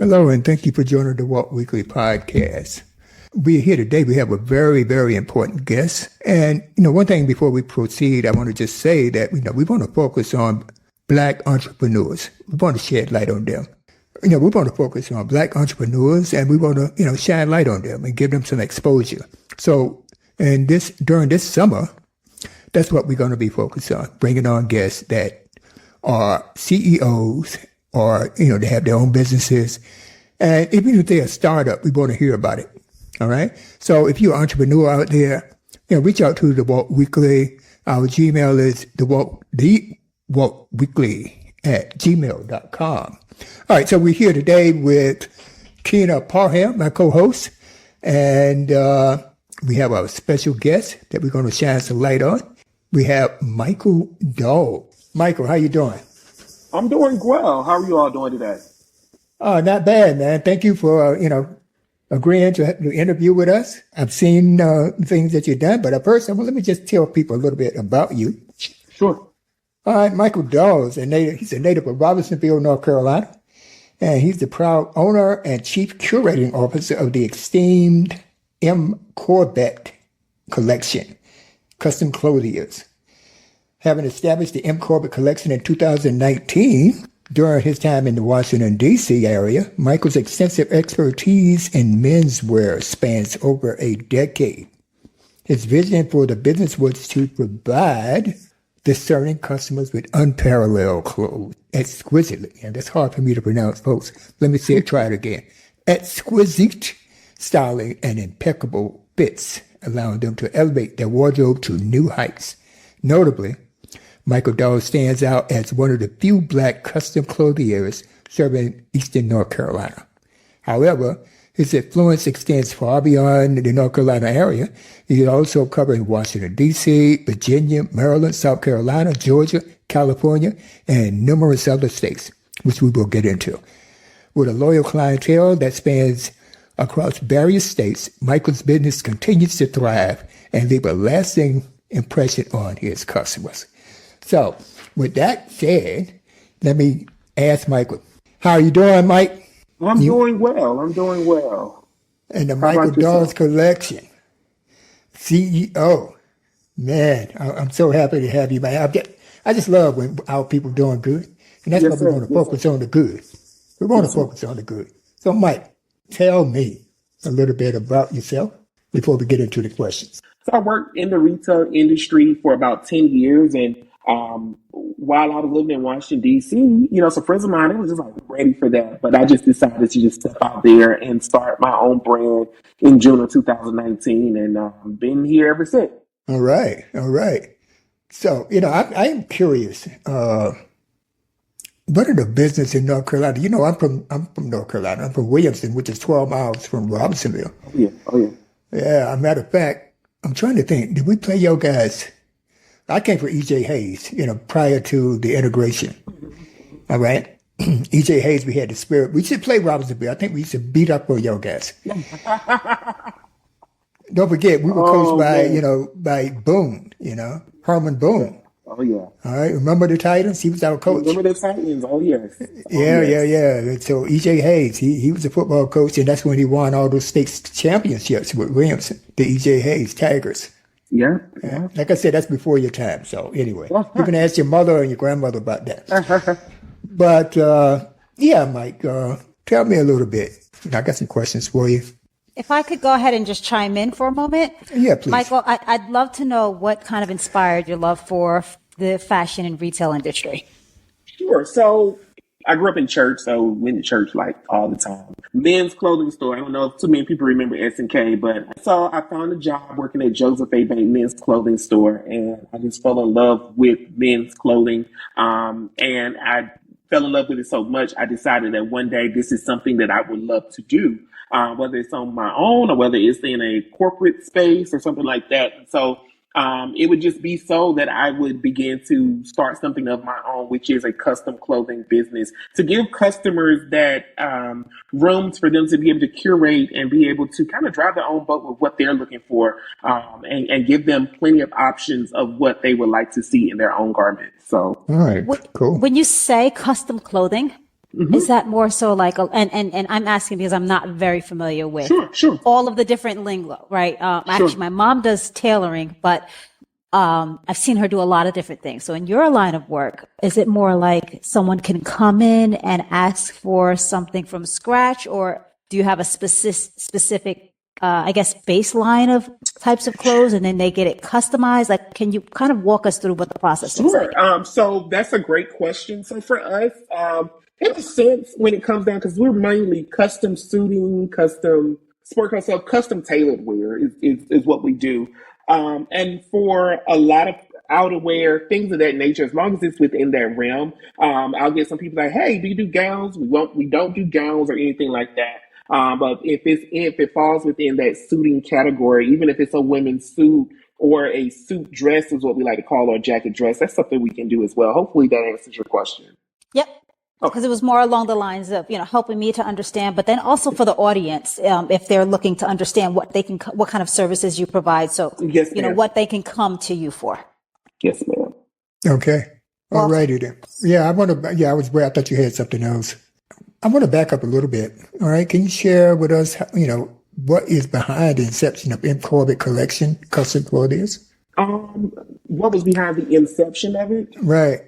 Hello, and thank you for joining the Walt Weekly Podcast. We're here today. We have a very, very important guest. And, one thing before we proceed, I want to just say that, we want to focus on Black entrepreneurs. We want to shed light on them. We want to focus on Black entrepreneurs, and we want to, shine light on them and give them some exposure. So, during this summer, that's what we're going to be focused on, bringing on guests that are CEOs or, they have their own businesses. And even if they're a startup, we want to hear about it. All right. So if you're an entrepreneur out there, reach out to the Walt Weekly. Our Gmail is the Walt Weekly at gmail.com. All right. So we're here today with Keena Parham, my co-host, and we have our special guest that we're going to shine some light on. We have Michael Dawes. Michael, how you doing? I'm doing well. How are you all doing today? Not bad, man. Thank you for, agreeing to interview with us. I've seen things that you've done, but first, let me just tell people a little bit about you. Sure. All right, Michael Dawes, he's a native of Robinsonville, North Carolina, and he's the proud owner and chief curating officer of the esteemed M Corbett Collection, custom clothiers. Having established the M Corbett Collection in 2019, during his time in the Washington, D.C. area, Michael's extensive expertise in menswear spans over a decade. His vision for the business was to provide discerning customers with unparalleled clothes, exquisitely, and that's hard for me to pronounce, folks. Let me say it, try it again. Exquisite styling and impeccable fits, allowing them to elevate their wardrobe to new heights. Notably, Michael Dawes stands out as one of the few Black custom clothiers serving Eastern North Carolina. However, his influence extends far beyond the North Carolina area. He is also covering Washington, D.C., Virginia, Maryland, South Carolina, Georgia, California, and numerous other states, which we will get into. With a loyal clientele that spans across various states, Michael's business continues to thrive and leave a lasting impression on his customers. So, with that said, let me ask Michael, how are you doing, Mike? I'm doing well. And the Michael Dawes Collection, CEO. Man, I'm so happy to have you, man. I just love when our people doing good. And that's what we want to focus on, the good. We want to focus on the good. So, Mike, tell me a little bit about yourself before we get into the questions. So I worked in the retail industry for about 10 years, and while I was living in Washington, D.C., some friends of mine, they was just like ready for that. But I just decided to just step out there and start my own brand in June of 2019, and I've been here ever since. All right. So, I am curious. What are the business in North Carolina? I'm from North Carolina. I'm from Williamson, which is 12 miles from Robinsonville. Oh, yeah. Yeah, as a matter of fact, I'm trying to think, did we play your guys? I came from E.J. Hayes, prior to the integration. All right? E.J. Hayes, we had the spirit. We should play Robinsonville. I think we used to beat up on your guys. Don't forget, we were coached by Boone, Herman Boone. Oh, yeah. All right, remember the Titans? He was our coach. Remember the Titans? Oh, yes. Yeah. So E.J. Hayes, he was a football coach, and that's when he won all those state championships with Williamson, the E.J. Hayes Tigers. Yeah. Like I said, that's before your time. So anyway, you can ask your mother and your grandmother about that. But Mike, tell me a little bit. I got some questions for you. If I could go ahead and just chime in for a moment. Yeah, please. Michael, I'd love to know what kind of inspired your love for the fashion and retail industry. Sure. So I grew up in church, so went to church like all the time. Men's clothing store. I don't know if too many people remember S&K, but so I found a job working at Joseph A. Bank Men's Clothing Store, and I just fell in love with men's clothing. And I fell in love with it so much, I decided that one day this is something that I would love to do, whether it's on my own or whether it's in a corporate space or something like that. So it would just be so that I would begin to start something of my own, which is a custom clothing business, to give customers that rooms for them to be able to curate and be able to kind of drive their own boat with what they're looking for, and give them plenty of options of what they would like to see in their own garments. So, all right, cool. When you say custom clothing, Is that more so like, and I'm asking because I'm not very familiar with Sure. all of the different lingo, right? Actually, my mom does tailoring, but I've seen her do a lot of different things. So in your line of work, is it more like someone can come in and ask for something from scratch, or do you have a specific, I guess, baseline of types of clothes and then they get it customized? Like, can you kind of walk us through what the process is like? So that's a great question. So for us, in a sense, when it comes down, because we're mainly custom suiting, custom sport clothes, so custom tailored wear is what we do. And for a lot of outerwear, things of that nature, as long as it's within that realm, I'll get some people like, hey, do you do gowns? We don't do gowns or anything like that. But if it falls within that suiting category, even if it's a women's suit or a suit dress is what we like to call, or a jacket dress, that's something we can do as well. Hopefully that answers your question. Yep. Because it was more along the lines of, helping me to understand, but then also for the audience, if they're looking to understand what kind of services you provide. So, yes, what they can come to you for. Yes, ma'am. Okay. All righty then. Yeah, I thought you had something else. I want to back up a little bit. All right. Can you share with us, what is behind the inception of M Corbett Collection custom clothes? What was behind the inception of it? Right.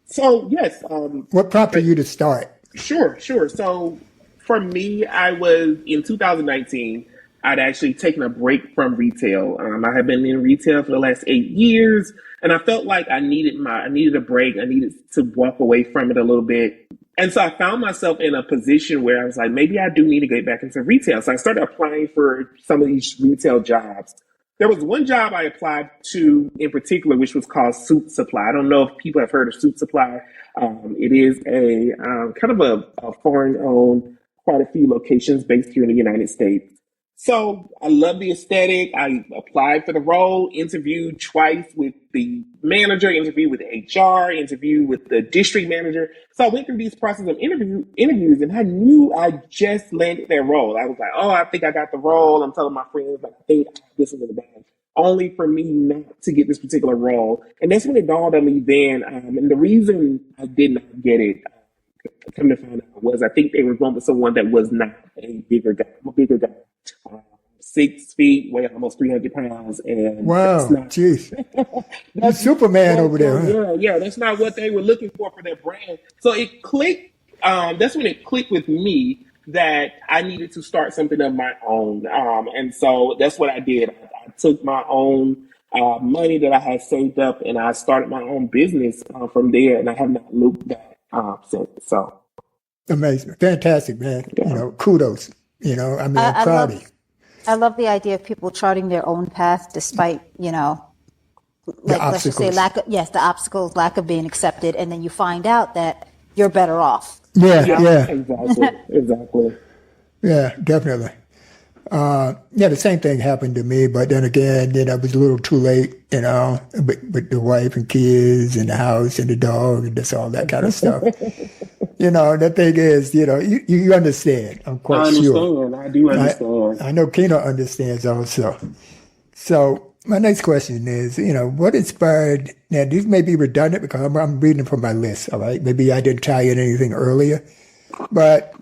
So, yes. What prompted you to start? Sure. So, for me, I was in 2019, I'd actually taken a break from retail. I had been in retail for the last 8 years, and I felt like I needed a break. I needed to walk away from it a little bit. And so I found myself in a position where I was like, maybe I do need to get back into retail. So I started applying for some of these retail jobs. There was one job I applied to in particular, which was called Suit Supply. I don't know if people have heard of Suit Supply. It is a kind of a foreign-owned, quite a few locations based here in the United States. So I love the aesthetic. I applied for the role, interviewed twice with the manager, interviewed with HR, interviewed with the district manager. So I went through these process of interviews, and I knew I just landed that role. I was like, oh, I think I got the role. I'm telling my friends, like, I think this is in the bag. Only for me not to get this particular role. And that's when it dawned on me then. And the reason I did not get it, come to find out, was I think they were going with someone that was not a bigger guy. I'm a bigger guy. 6 feet, weigh almost 300 pounds. And wow, jeez. That's Superman over there. Huh? Yeah, that's not what they were looking for their brand. So it clicked. That's when it clicked with me that I needed to start something of my own. And so that's what I did. I took my own money that I had saved up, and I started my own business from there, and I have not looked back since. So amazing. Fantastic, man. Yeah. Kudos. I'm proud of you. I love the idea of people charting their own path despite, let's just say the obstacles, lack of being accepted, and then you find out that you're better off. Yeah. Exactly. Yeah, definitely. The same thing happened to me, but then again, I was a little too late, with the wife and kids and the house and the dog and just all that kind of stuff. The thing is, you understand. I'm quite sure. I do understand. I know Keno understands also. So my next question is, what inspired, now these may be redundant because I'm reading from my list, all right? Maybe I didn't tie in anything earlier, but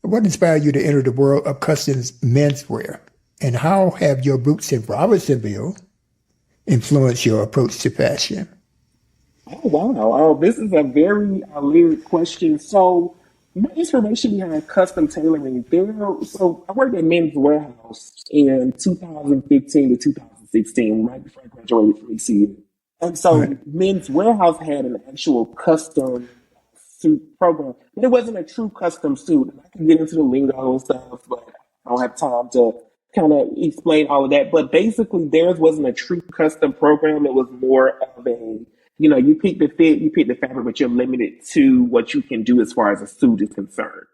what inspired you to enter the world of customs menswear? And how have your roots in Robinsonville influenced your approach to fashion? Oh, wow. Oh, this is a very lyric question. So my inspiration behind custom tailoring, so I worked at Men's Warehouse in 2015 to 2016, right before I graduated from ECU. And so Men's Warehouse had an actual custom suit program. But it wasn't a true custom suit. I can get into the lingo and stuff, but I don't have time to kind of explain all of that. But basically, theirs wasn't a true custom program. It was more of a, you pick the fit, you pick the fabric, but you're limited to what you can do as far as a suit is concerned.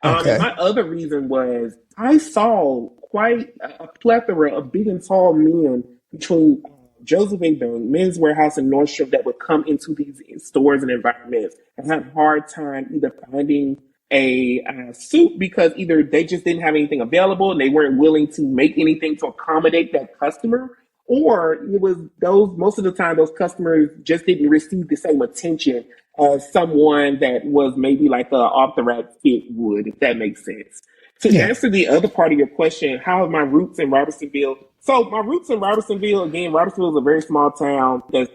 And my other reason was I saw quite a plethora of big and tall men between Joseph A. Bank, Men's Warehouse, and Nordstrom that would come into these stores and environments and have a hard time either finding a suit because either they just didn't have anything available and they weren't willing to make anything to accommodate that customer, or it was most of the time those customers just didn't receive the same attention as someone that was maybe like a off the rack fit would, if that makes sense. To answer the other part of your question, how are my roots in Robertsonville? So my roots in Robertsonville, again, Robertsonville is a very small town that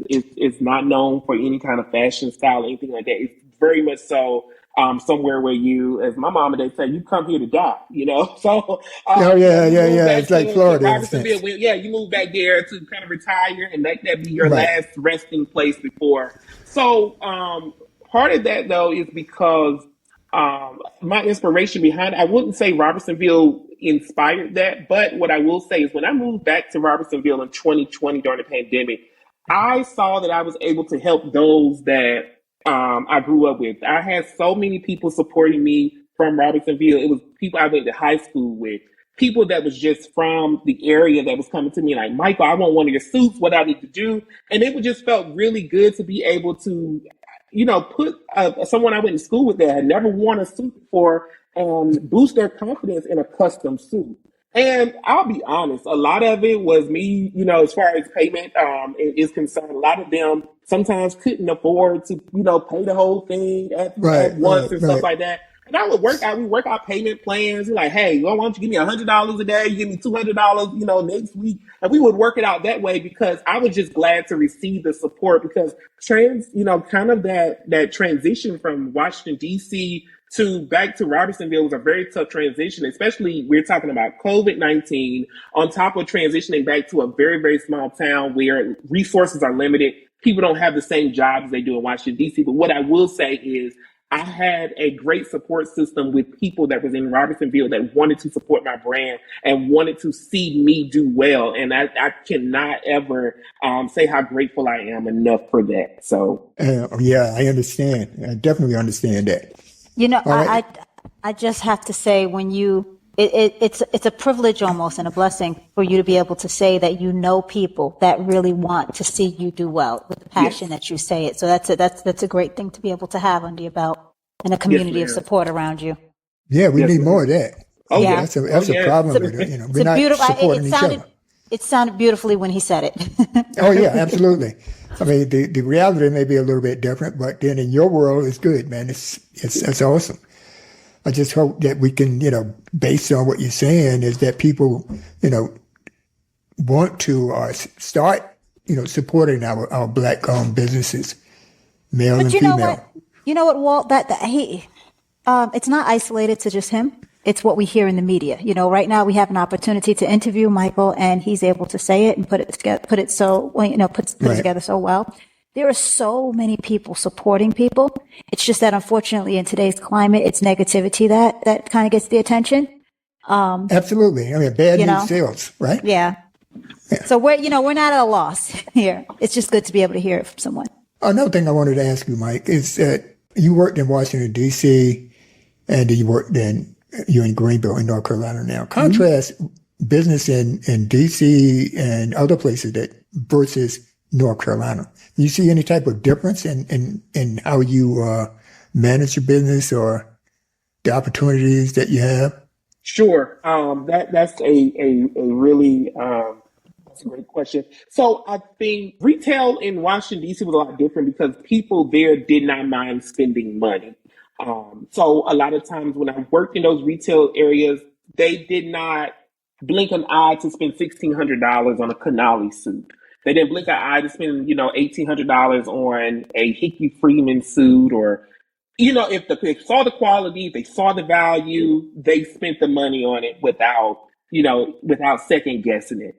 is not known for any kind of fashion style or anything like that. It's very much so somewhere where you, as my mama, they say, you come here to die, you know? So, It's like Florida. Robertsonville, you move back there to kind of retire and let that be your last resting place before. So, part of that though is because my inspiration behind it, I wouldn't say Robertsonville inspired that, but what I will say is when I moved back to Robertsonville in 2020 during the pandemic, I saw that I was able to help those that I grew up with. I had so many people supporting me from Robertsonville. It was people I went to high school with, people that was just from the area that was coming to me like, Michael, I want one of your suits, what I need to do. And it just felt really good to be able to, put someone I went to school with that had never worn a suit before and boost their confidence in a custom suit. And I'll be honest, a lot of it was me, as far as payment is concerned. A lot of them sometimes couldn't afford to, pay the whole thing at once and stuff like that. And I would we work out payment plans. We're like, hey, why don't you give me $100 a day? You give me $200, next week. And we would work it out that way because I was just glad to receive the support because kind of that transition from Washington, D.C. back to Robertsonville was a very tough transition, especially we're talking about COVID-19 on top of transitioning back to a very, very small town where resources are limited. People don't have the same jobs they do in Washington, D.C. But what I will say is I had a great support system with people that was in Robertsonville that wanted to support my brand and wanted to see me do well. And I cannot ever say how grateful I am enough for that. So, I understand. I definitely understand that. I just have to say it's a privilege almost and a blessing for you to be able to say that people that really want to see you do well with the passion that you say it. So that's a great thing to be able to have under your belt and a community of support around you. Yeah, we need more of that. Oh yeah, that's a problem. We're not supporting each other. It sounded beautifully when he said it. Oh yeah, absolutely. I mean, the reality may be a little bit different, but then in your world, it's good, man. It's awesome. I just hope that we can, based on what you're saying, is that people, want to start, supporting our black-owned businesses, male and female. You know what, Walt? It's not isolated to just him. It's what we hear in the media. Right now we have an opportunity to interview Michael, and he's able to say it and put it together so well. There are so many people supporting people. It's just that unfortunately in today's climate, it's negativity that kind of gets the attention. Absolutely. I mean, bad news sells, right? Yeah. So we're not at a loss here. It's just good to be able to hear it from someone. Another thing I wanted to ask you, Mike, is that you worked in Washington, D.C., and you're in Greenville in North Carolina now. Contrast business in D.C. and other places versus North Carolina. Do you see any type of difference in how you manage your business or the opportunities that you have? Sure. That's a really that's a great question. So I think retail in Washington, D.C. was a lot different because people there did not mind spending money. So a lot of times when I worked in those retail areas, they did not blink an eye to spend $1,600 on a Canali suit. They didn't blink an eye to spend, $1,800 on a Hickey Freeman suit, or, if they saw the quality, they saw the value, they spent the money on it without second guessing it.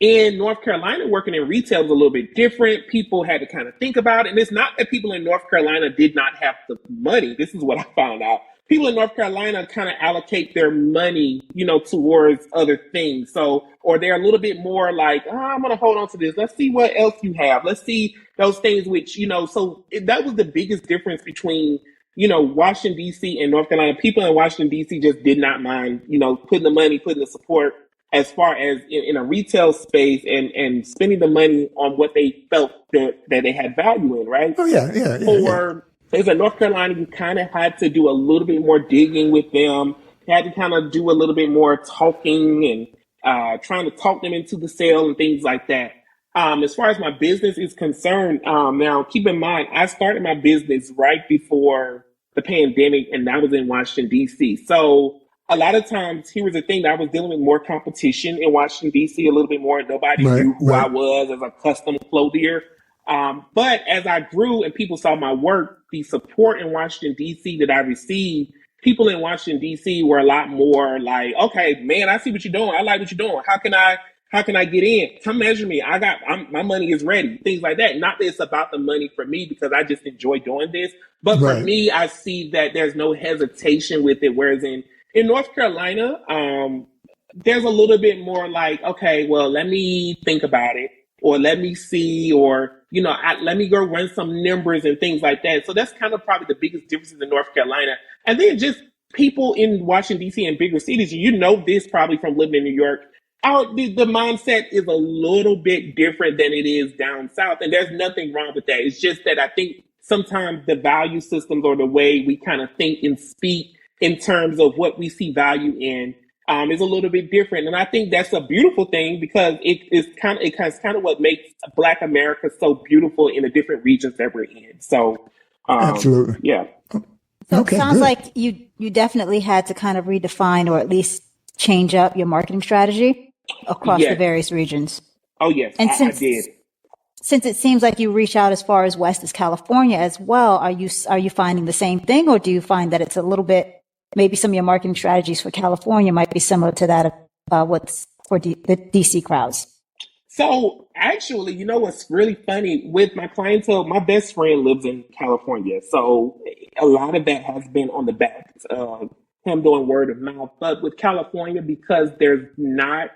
In North Carolina, working in retail is a little bit different. People had to kind of think about it. And it's not that people in North Carolina did not have the money. This is what I found out. People in North Carolina kind of allocate their money, towards other things. So, or they're a little bit more like, I'm going to hold on to this. Let's see what else you have. Let's see those things which, so that was the biggest difference between, Washington, D.C. and North Carolina. People in Washington, D.C. just did not mind, putting the money, putting the support as far as in a retail space and spending the money on what they felt that they had value in, right? Oh, yeah. As a North Carolina, you kind of had to do a little bit more digging with them. You had to kind of do a little bit more talking and, trying to talk them into the sale and things like that. As far as my business is concerned, now keep in mind, I started my business right before the pandemic, and that was in Washington, D.C. So a lot of times, here was the thing, that I was dealing with more competition in Washington, D.C. a little bit more. Nobody knew who I was as a custom clothier. But as I grew and people saw my work, the support in Washington, D.C. that I received, people in Washington, D.C. were a lot more like, okay, man, I see what you're doing. I like what you're doing. How can I get in? Come measure me. My money is ready. Things like that. Not that it's about the money for me, because I just enjoy doing this. But for me, I see that there's no hesitation with it. Whereas in North Carolina, there's a little bit more like, okay, well, let me think about it, or let me see, or, let me go run some numbers and things like that. So that's kind of probably the biggest differences in North Carolina. And then just people in Washington, D.C. and bigger cities, this probably from living in New York. The mindset is a little bit different than it is down south. And there's nothing wrong with that. It's just that I think sometimes the value systems, or the way we kind of think and speak in terms of what we see value in, is a little bit different. And I think that's a beautiful thing, because it's kind of what makes Black America so beautiful in the different regions that we're in. So, absolutely. Yeah. So it sounds like you definitely had to kind of redefine, or at least change up your marketing strategy across the various regions. Oh, yes. And I did. Since it seems like you reach out as far as west as California as well, are you finding the same thing, or do you find that it's a little bit, maybe some of your marketing strategies for California might be similar to that of what's for the DC crowds? So actually, what's really funny with my clientele, my best friend lives in California. So a lot of that has been on the back of him doing word of mouth. But with California, because there's not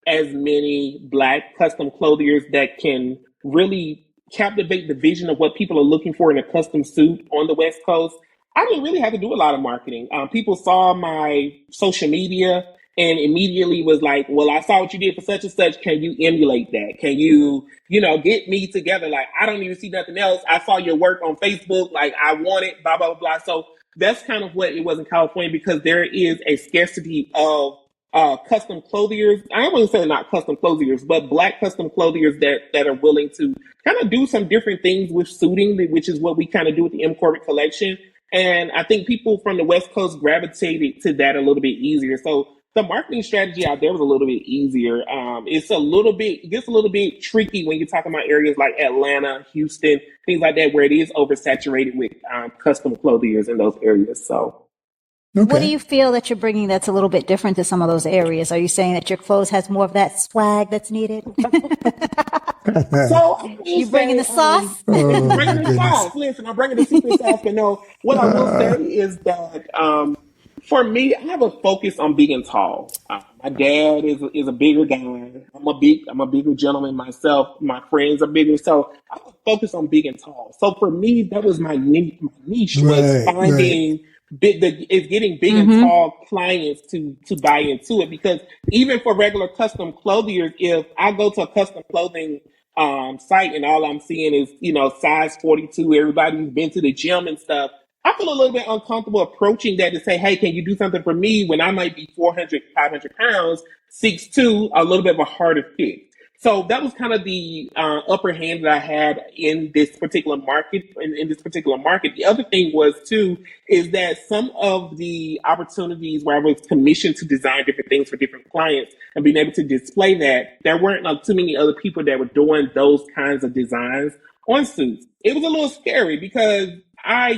as many Black custom clothiers that can really captivate the vision of what people are looking for in a custom suit on the West Coast, I didn't really have to do a lot of marketing. People saw my social media and immediately was like, well, I saw what you did for such and such. Can you emulate that? Can you, get me together? Like, I don't even see nothing else. I saw your work on Facebook. Like, I want it, blah, blah, blah. So that's kind of what it was in California, because there is a scarcity of custom clothiers. I wouldn't say not custom clothiers, but Black custom clothiers that are willing to kind of do some different things with suiting, which is what we kind of do with the M Corbett Collection. And I think people from the West Coast gravitated to that a little bit easier. So the marketing strategy out there was a little bit easier. It gets a little bit tricky when you're talking about areas like Atlanta, Houston, things like that, where it is oversaturated with custom clothiers in those areas. So, what do you feel that you're bringing that's a little bit different to some of those areas? Are you saying that your clothes has more of that swag that's needed? So you bringing the sauce? I'm bringing the sauce. Listen, I'm bringing the secret sauce. But no, what I will say is that for me, I have a focus on being tall. My dad is a bigger guy. I'm a bigger gentleman myself. My friends are bigger, so I have a focus on being tall. So for me, that was my niche was finding. Is getting big and tall clients to buy into it, because even for regular custom clothiers, if I go to a custom clothing site and all I'm seeing is size 42, everybody who's been to the gym and stuff, I feel a little bit uncomfortable approaching that to say, hey, can you do something for me when I might be 400, 500 pounds, 6'2", a little bit of a harder fit. So that was kind of the upper hand that I had in this particular market. In this particular market, the other thing was too is that some of the opportunities where I was commissioned to design different things for different clients and being able to display that, there weren't too many other people that were doing those kinds of designs on suits. It was a little scary because I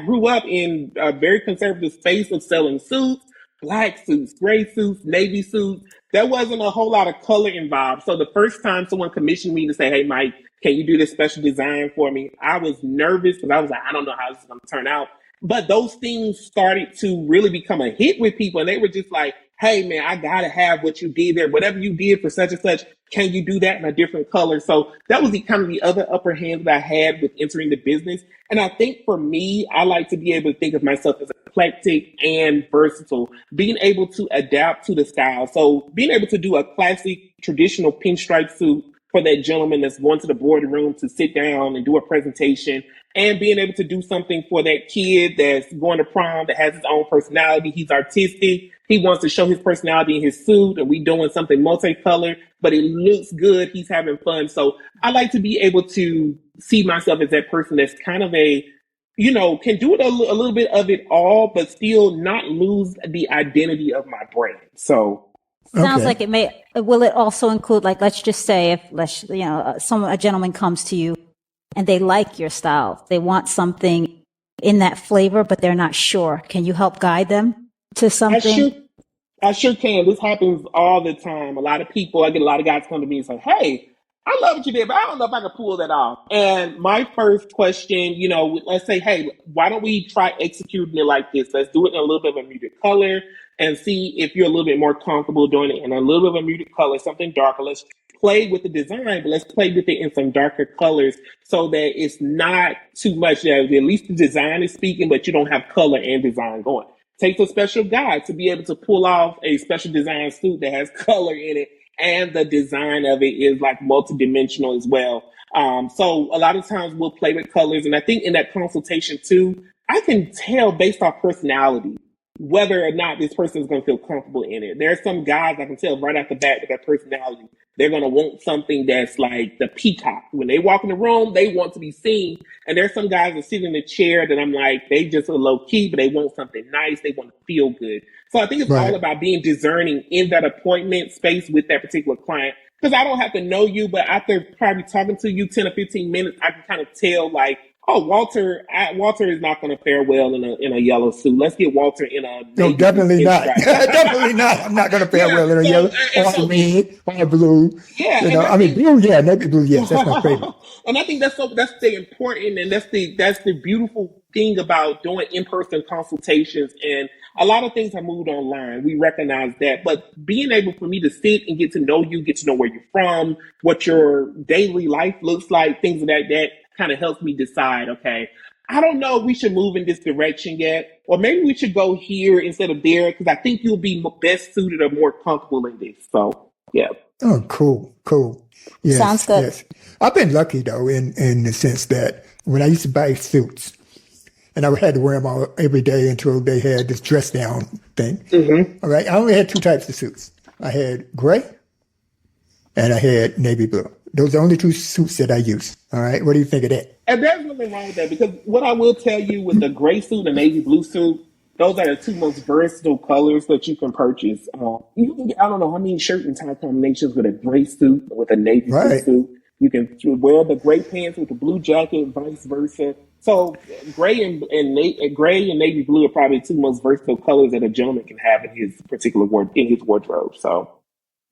grew up in a very conservative space of selling suits. Black suits, gray suits, navy suits. There wasn't a whole lot of color involved. So the first time someone commissioned me to say, hey, Mike, can you do this special design for me? I was nervous because I was like, I don't know how this is going to turn out. But those things started to really become a hit with people. And they were just like, hey, man, I got to have what you did there. Whatever you did for such and such, can you do that in a different color? So that was the kind of the other upper hand that I had with entering the business. And I think for me, I like to be able to think of myself as eclectic and versatile, being able to adapt to the style. So being able to do a classic traditional pinstripe suit for that gentleman that's going to the boardroom to sit down and do a presentation, and being able to do something for that kid that's going to prom that has his own personality. He's artistic. he wants to show his personality in his suit, and we doing something multicolored, but it looks good. He's having fun. So I like to be able to see myself as that person that's kind of can do it a little bit of it all, but still not lose the identity of my brand. So sounds like it may. Will it also include, like, let's just say if a gentleman comes to you and they like your style, they want something in that flavor, but they're not sure. Can you help guide them to something? I sure can. This happens all the time. I get a lot of guys come to me and say, "Hey, I love what you did, but I don't know if I can pull that off." And my first question, let's say, "Hey, why don't we try executing it like this? Let's do it in a little bit of a muted color and see if you're a little bit more comfortable doing it in a little bit of a muted color, something darker. Let's play with the design, but let's play with it in some darker colors so that it's not too much. At least the design is speaking, but you don't have color and design going." Takes a special guy to be able to pull off a special design suit that has color in it, and the design of it is like multidimensional as well. So a lot of times we'll play with colors, and I think in that consultation too, I can tell based off personality whether or not this person is going to feel comfortable in it. There are some guys I can tell right off the bat with their personality, they're going to want something that's like the peacock. When they walk in the room, they want to be seen. And there's some guys that sit in the chair that I'm like, they just are low key, but they want something nice. They want to feel good. So I think it's all about being discerning in that appointment space with that particular client. Because I don't have to know you, but after probably talking to you 10 or 15 minutes, I can kind of tell like, oh, Walter is not going to fare well in a yellow suit. Let's get Walter in a no, definitely not. Definitely not. I'm not going to fare well in a yellow or red or blue. Yeah, blue. Yeah, navy blue. Yes, that's my favorite. And I think that's the important, and that's the beautiful thing about doing in-person consultations. And a lot of things have moved online. We recognize that, but being able for me to sit and get to know you, get to know where you're from, what your daily life looks like, things of that kind of helps me decide, okay, I don't know if we should move in this direction yet, or maybe we should go here instead of there, because I think you'll be best suited or more comfortable in this. So, yeah. Oh, cool. Yes, sounds good. Yes. I've been lucky, though, in the sense that when I used to buy suits, and I had to wear them all every day until they had this dress down thing. Mm-hmm. All right. I only had two types of suits. I had gray and I had navy blue. Those are the only two suits that I use. All right. What do you think of that? And there's nothing wrong with that, because what I will tell you with the gray suit and navy blue suit, those are the two most versatile colors that you can purchase. You can get, I don't know how many shirt and tie combinations with a gray suit or with a navy blue suit. You can wear the gray pants with the blue jacket, vice versa. So gray and navy blue are probably two most versatile colors that a gentleman can have in his particular wardrobe. So,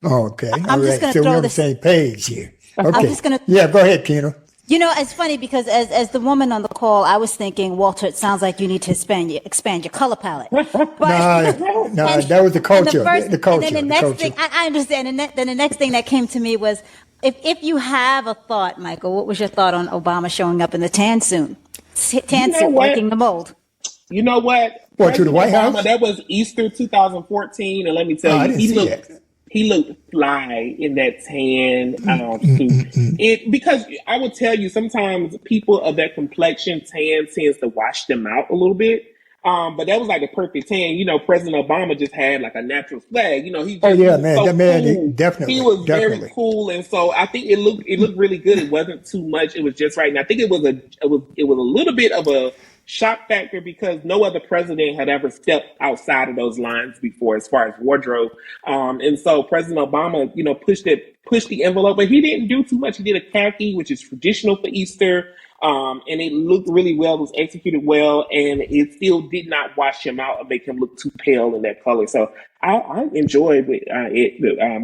okay, I'm just going to throw we're on the same page here. Okay, I'm just going to. Yeah, go ahead, Keno. It's funny because as the woman on the call, I was thinking, Walter, it sounds like you need to expand your color palette. But, no, that was the culture. The culture. And then the next thing, I understand. And then the next thing that came to me was, if you have a thought, Michael, what was your thought on Obama showing up in the tan suit? Breaking the mold. You know what? What, to the White House? That was Easter 2014, and let me tell you, he looked fly in that tan suit. Because I would tell you, sometimes people of that complexion, tan tends to wash them out a little bit. But that was like a perfect tan. President Obama just had like a natural swag. He was cool. Definitely. He was very cool, and so I think it looked really good. It wasn't too much. It was just right. And I think it was a little bit of a shock factor because no other president had ever stepped outside of those lines before as far as wardrobe. And so President Obama, pushed the envelope, but he didn't do too much. He did a khaki, which is traditional for Easter. And it looked really well. It was executed well, and it still did not wash him out or make him look too pale in that color. So I enjoyed it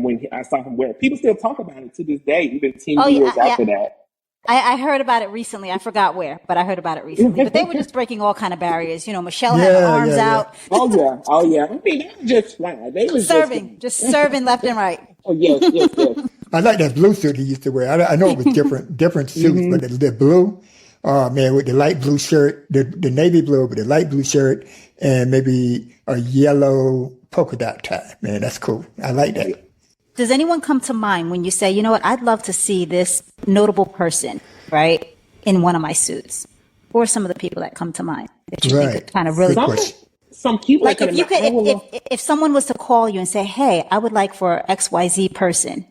when I saw him wear it. People still talk about it to this day, even 10 years after that. I heard about it recently. I forgot where, but I heard about it recently. But they were just breaking all kind of barriers. Michelle had her arms out. Oh yeah. I mean, they were just fine. They were just serving left and right. Oh yes. I like that blue suit he used to wear. I know it was different suits, but the blue, with the light blue shirt, the navy blue with the light blue shirt, and maybe a yellow polka dot tie. Man, that's cool. I like that. Does anyone come to mind when you say, you know what, I'd love to see this notable person, right, in one of my suits? Or some of the people that come to mind that you think could kind of really... some people Like that if you could, if someone was to call you and say, "Hey, I would like for XYZ person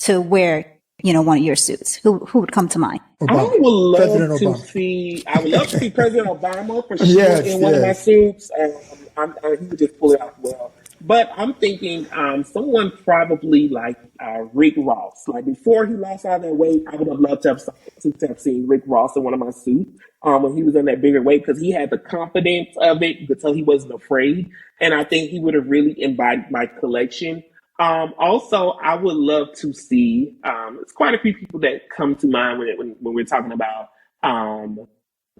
to wear, one of your suits," who would come to mind? Obama. I would love President to Obama. see. I would love to see President Obama for sure Yes, in one of my yes. suits. He would just pull it off well. But I'm thinking someone probably like Rick Ross. Like before he lost all that weight, I would have loved to have seen Rick Ross in one of my suits when he was in that bigger weight, because he had the confidence of it. You could tell he wasn't afraid, and I think he would have really embodied my collection. Also, I would love to see. It's quite a few people that come to mind when we're talking about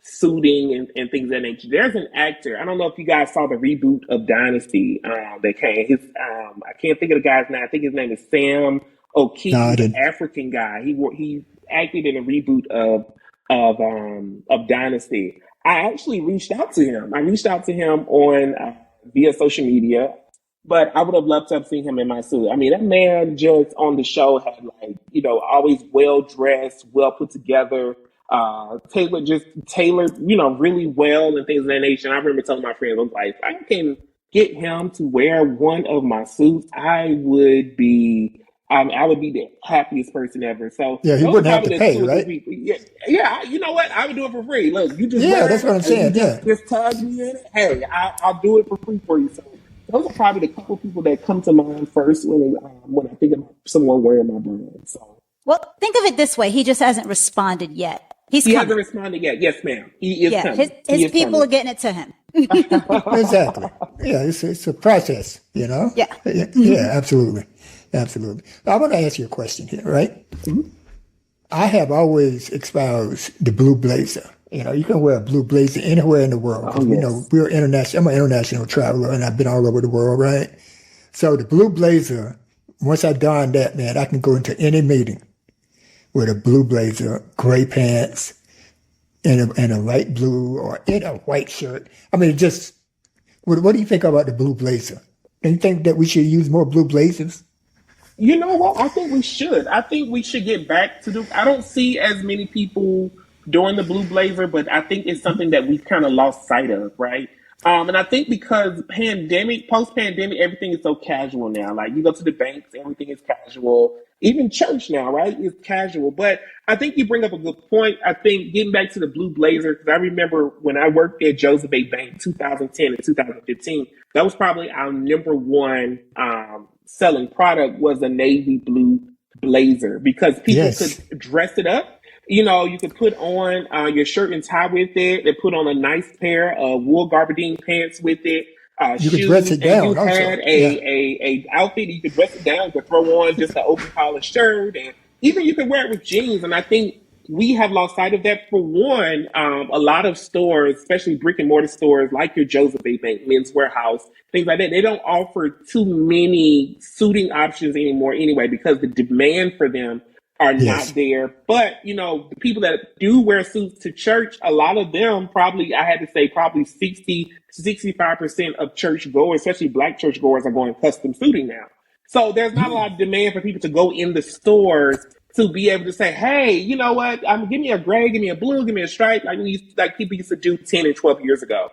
suiting and things of that nature. There's an actor. I don't know if you guys saw the reboot of Dynasty that came. I can't think of the guy's name. I think his name is Sam O'Keefe. No, I He's an didn't. African guy. He acted in a reboot of Dynasty. I actually reached out to him. I reached out to him on via social media. But I would have loved to have seen him in my suit. I mean, that man just on the show had always well dressed, well put together, tailored, really well and things of that nature. And I remember telling my friends, I was like, if I can get him to wear one of my suits, I would be the happiest person ever. So Yeah, he those wouldn't are have probably to the pay, two or three right? people. Yeah. You know what? I would do it for free. Look, you just Yeah, wear that's it what I'm and saying, just tag me in it. Hey, I'll do it for free for you. So those are probably the couple people that come to mind first when I think about someone wearing my brand. So, Well, think of it this way: he just hasn't responded yet. He hasn't responded yet. Yes, ma'am. He is coming. His people are getting it to him. Exactly. Yeah, it's a process, Yeah. Yeah, absolutely. Absolutely. I want to ask you a question here, right? Mm-hmm. I have always espoused the blue blazer. You can wear a blue blazer anywhere in the world. Oh, yes. We're international. I'm an international traveler, and I've been all over the world, right? So the blue blazer, once I don that, man, I can go into any meeting with a blue blazer, gray pants, and a light blue, or in a white shirt. I mean, what do you think about the blue blazer? Do you think that we should use more blue blazers? You know what? I think we should. I think we should get back to I don't see as many people doing the blue blazer, but I think it's something that we've kind of lost sight of, right? And I think because post-pandemic, everything is so casual now. Like you go to the banks, everything is casual. Even church now, right, is casual. But I think you bring up a good point. I think getting back to the blue blazer, because I remember when I worked at Joseph A. Bank 2010 and 2015, that was probably our number one selling product was a navy blue blazer, because people could dress it up. You could put on your shirt and tie with it. They put on a nice pair of wool gabardine pants with it. You shoes, could dress it down. And you had a outfit. You could dress it down. You could throw on just an open collar shirt, and even you could wear it with jeans. And I think we have lost sight of that. For one, a lot of stores, especially brick and mortar stores like your Joseph A. Bank, Men's Warehouse, things like that, they don't offer too many suiting options anymore anyway, because the demand for them are not there. But, the people that do wear suits to church, a lot of them probably 60 to 65% of church goers, especially Black church goers, are going custom suiting now. So there's not a lot of demand for people to go in the stores to be able to say, hey, you know what? Give me a gray, give me a blue, give me a stripe, like people used to do 10 and 12 years ago.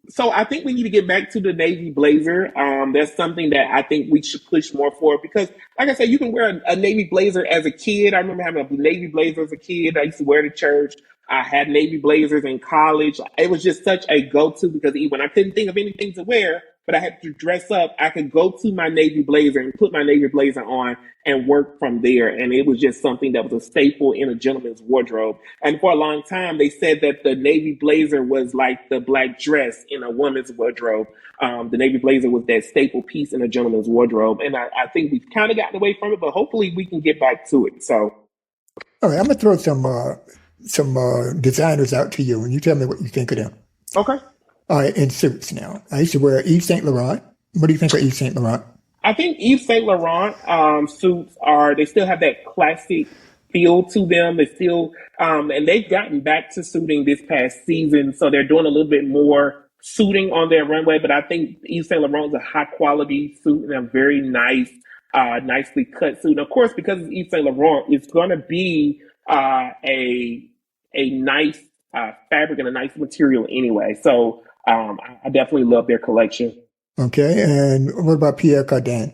So I think we need to get back to the navy blazer. That's something that I think we should push more for, because, like I said, you can wear a navy blazer as a kid. I remember having a navy blazer as a kid. I used to wear to church. I had navy blazers in college. It was just such a go-to, because when I couldn't think of anything to wear, but I had to dress up, I could go to my navy blazer and put my navy blazer on and work from there. And it was just something that was a staple in a gentleman's wardrobe. And for a long time, they said that the navy blazer was like the black dress in a woman's wardrobe. The navy blazer was that staple piece in a gentleman's wardrobe. And I think we've kind of gotten away from it, but hopefully we can get back to it. So, all right, I'm gonna throw some designers out to you, and you tell me what you think of them. Okay. All right, in suits now. I used to wear Yves Saint Laurent. What do you think of Yves Saint Laurent? I think Yves Saint Laurent suits they still have that classic feel to them. They still, and they've gotten back to suiting this past season, so they're doing a little bit more suiting on their runway. But I think Yves Saint Laurent is a high quality suit and a very nice, nicely cut suit. And of course, because it's Yves Saint Laurent, it's going to be a nice fabric and a nice material anyway. So I definitely love their collection. Okay. And what about Pierre Cardin?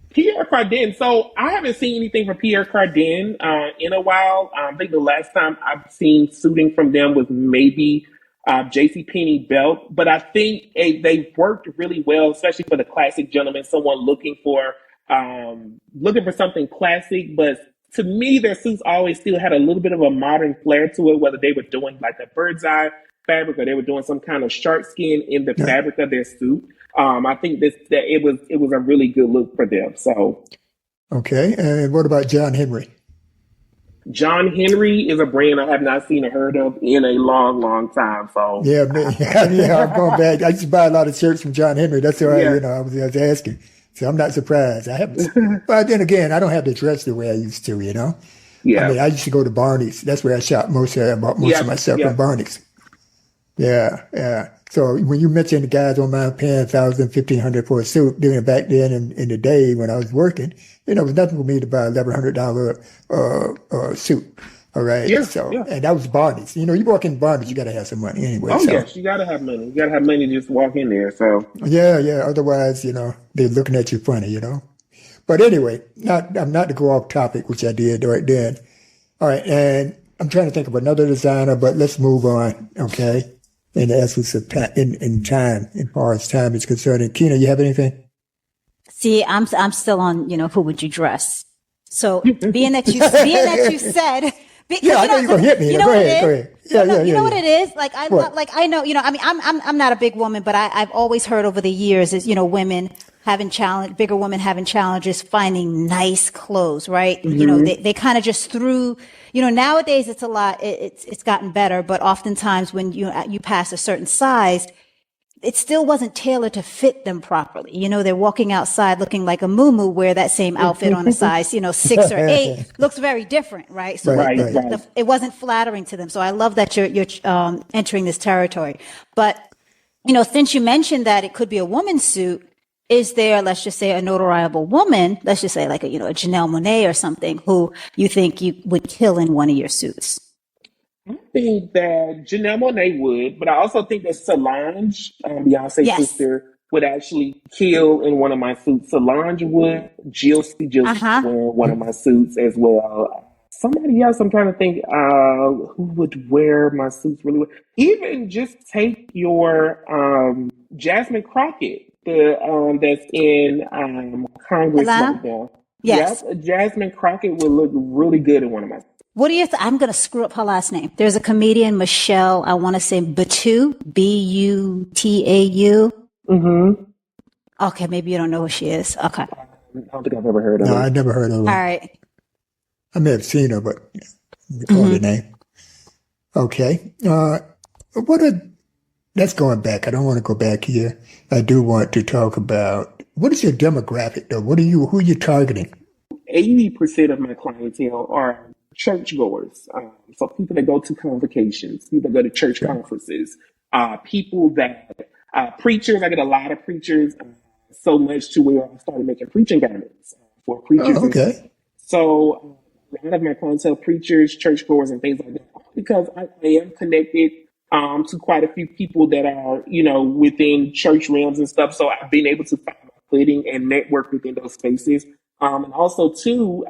Pierre Cardin. So I haven't seen anything from Pierre Cardin in a while. I think the last time I've seen suiting from them was maybe JCPenney belt. But I think they've worked really well, especially for the classic gentleman, someone looking for something classic. But to me, their suits always still had a little bit of a modern flair to it, whether they were doing like a bird's eye fabric or they were doing some kind of shark skin in the fabric of their suit. I think that it was a really good look for them. So, okay. And what about John Henry? John Henry is a brand I have not seen or heard of in a long, long time. So yeah, I'm going back. I used to buy a lot of shirts from John Henry. That's why I was asking. So I'm not surprised. I haven't. But then again, I don't have to dress the way I used to. Yeah. I mean, I used to go to Barney's. That's where I shop I bought most of my stuff from Barney's. Yeah. So when you mentioned the guys on my paying $1,000, $1,500 for a suit, doing it back then in the day when I was working, it was nothing for me to buy a $1,100 suit. All right. Yeah, and that was Barney's. You walk in Barney's, you got to have some money anyway. Oh, yes, you got to have money. You got to have money to just walk in there. So yeah. Otherwise, they're looking at you funny. But anyway, I'm not to go off topic, which I did right then. All right, and I'm trying to think of another designer, but let's move on. Okay. In the essence of time, in time, as far as time is concerned. And Kina, you have anything? See, I'm still on, who would you dress? So being that you said, I know you're gonna hit me. Go ahead. Yeah. You know what it is? Like I know, I mean, I'm not a big woman, but I've always heard over the years is, women having bigger women having challenges finding nice clothes, right? Mm-hmm. They kind of just threw, nowadays it's a lot, it's gotten better, but oftentimes when you pass a certain size, it still wasn't tailored to fit them properly. They're walking outside looking like a muumuu, wear that same outfit on a size, 6 or 8 looks very different, right? So right. It wasn't flattering to them. So I love that you're entering this territory. But, since you mentioned that it could be a woman's suit, is there, let's just say, a notoriable woman, let's just say like a Janelle Monáe or something, who you think you would kill in one of your suits? I think that Janelle Monáe would, but I also think that Solange, Beyonce's sister, would actually kill in one of my suits. Solange would. Jill would wear one of my suits as well. Somebody else, I'm trying to think who would wear my suits really well. Even just take your Jasmine Crockett, that's in Congress right now. Yes. Yep, Jasmine Crockett would look really good in one of my suits. What do you I'm going to screw up her last name. There's a comedian, Michelle, I want to say Butau, Butau. Mm-hmm. Okay, maybe you don't know who she is. Okay. I don't think I've ever heard of her. No, I never heard of her. All right. I may have seen her, but recall the name. Okay. That's going back. I don't want to go back here. I do want to talk about, what is your demographic though? Who are you targeting? 80% of my clientele are churchgoers. So people that go to convocations, people that go to church conferences, people that, preachers. I get a lot of preachers, so much to where I started making preaching garments for preachers. Oh, okay. So a lot of my clientele, preachers, churchgoers, and things like that, because I am connected to quite a few people that are, within church realms and stuff. So I've been able to find my footing and network within those spaces. And also too,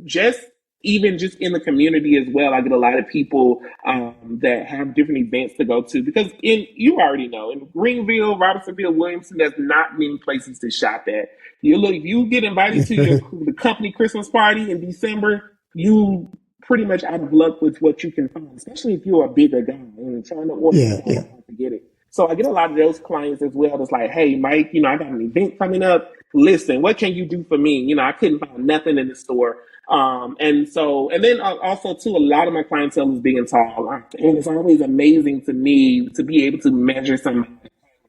just in the community as well, I get a lot of people that have different events to go to, because you already know, in Greenville, Robertsonville, Williamson, there's not many places to shop at. If you get invited to the company Christmas party in December, you pretty much out of luck with what you can find, especially if you're a bigger guy and trying to order to get it. So I get a lot of those clients as well. That's like, hey, Mike, I got an event coming up. Listen, what can you do for me? I couldn't find nothing in the store. And then also too, a lot of my clientele is big and tall. And it's always amazing to me to be able to measure somebody.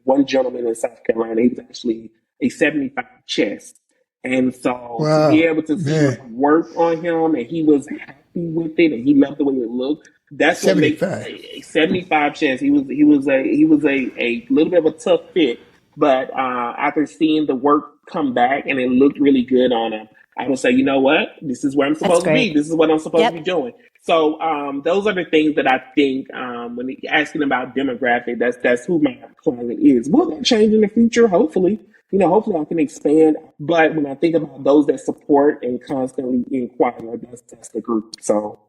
One gentleman in South Carolina, he was actually a 75 chest. And so to be able to see work on him, and he was happy with it, and he loved the way it looked. That's 75. 75 chest. He was a little bit of a tough fit, but after seeing the work come back and it looked really good on him, I will say, you know what? This is where I'm supposed to be. This is what I'm supposed to be doing. So those are the things that I think when asking about demographic, that's who my client is. Will that change in the future? Hopefully. Hopefully I can expand. But when I think about those that support and constantly inquire, that's the group. So.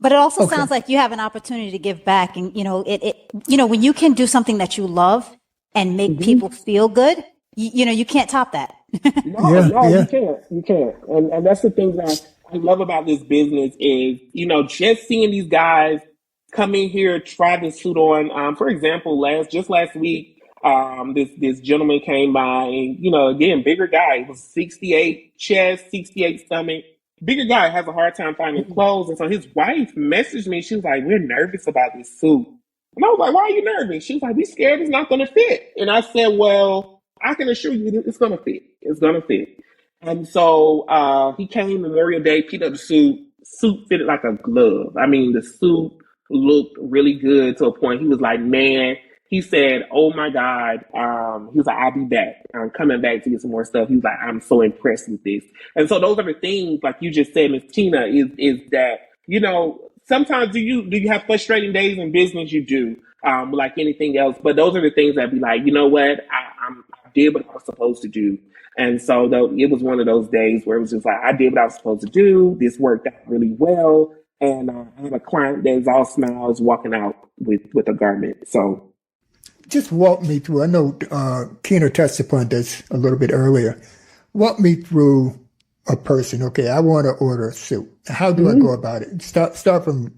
But it also sounds like you have an opportunity to give back, and when you can do something that you love and make people feel good, you can't top that. You can't. And that's the thing that I love about this business is, just seeing these guys come in here, try this suit on. For example, last week, this gentleman came by and, again, bigger guy, it was 68 chest, 68 stomach. Bigger guy has a hard time finding clothes. And so his wife messaged me. She was like, we're nervous about this suit. And I was like, why are you nervous? She was like, we scared it's not going to fit. And I said, well, I can assure you it's going to fit. It's going to fit. And so he came Memorial Day, picked up the suit. Suit fitted like a glove. I mean, the suit looked really good to a point. He was like, man, he said, oh my God. He was like, I'll be back. I'm coming back to get some more stuff. He was like, I'm so impressed with this. And so those are the things, like you just said, Miss Tina, is that, sometimes do you have frustrating days in business? You do, like anything else. But those are the things that be like, you know what? I did what I was supposed to do. And so it was one of those days where it was just like, I did what I was supposed to do. This worked out really well. And I have a client that is all smiles walking out with a garment. So. Just walk me through. I know Tina touched upon this a little bit earlier. Walk me through a person. Okay, I want to order a suit. How do I go about it? Start from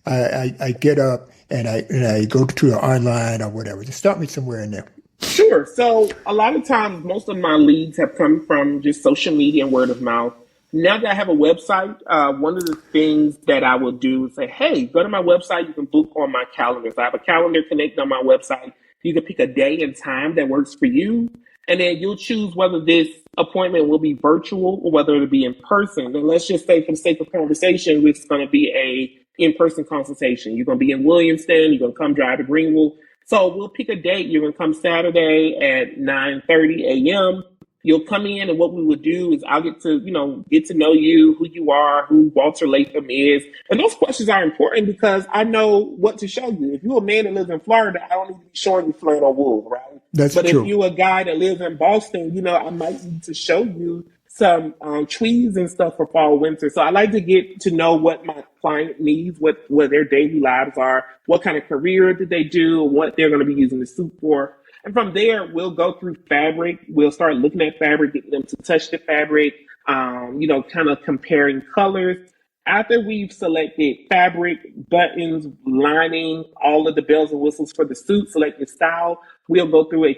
I get up and I go to the online or whatever. Just start me somewhere in there. Sure. So a lot of times, most of my leads have come from just social media and word of mouth. Now that I have a website, one of the things that I will do is say, hey, go to my website. You can book on my calendar. So I have a calendar connected on my website. You can pick a day and time that works for you. And then you'll choose whether this appointment will be virtual or whether it'll be in person. And let's just say, for the sake of conversation, it's going to be a in-person consultation. You're going to be in Williamston. You're going to come drive to Greenville. So we'll pick a date. You're going to come Saturday at 9:30 a.m. You'll come in, and what we would do is I'll get to know you, who you are, who Walter Latham is. And those questions are important because I know what to show you. If you're a man that lives in Florida, I don't need to be showing you flannel wool, right? But true. If you're a guy that lives in Boston, I might need to show you some tweeds and stuff for fall, winter. So I like to get to know what my client needs, what their daily lives are, what kind of career did they do, what they're going to be using the suit for. And from there, we'll go through fabric. We'll start looking at fabric, getting them to touch the fabric, kind of comparing colors. After we've selected fabric, buttons, lining, all of the bells and whistles for the suit, selected style, we'll go through a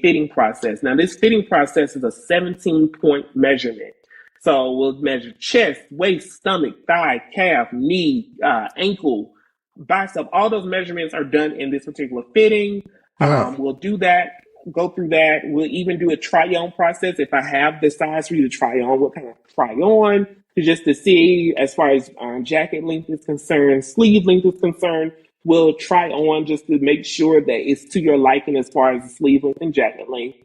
fitting process. Now, this fitting process is a 17-point measurement. So we'll measure chest, waist, stomach, thigh, calf, knee, ankle, bicep. All those measurements are done in this particular fitting. We'll do that, go through that. We'll even do a try-on process. If I have the size for you to try on, what kind of try on, just to see as far as jacket length is concerned, sleeve length is concerned. We'll try on just to make sure that it's to your liking as far as the sleeve length and jacket length.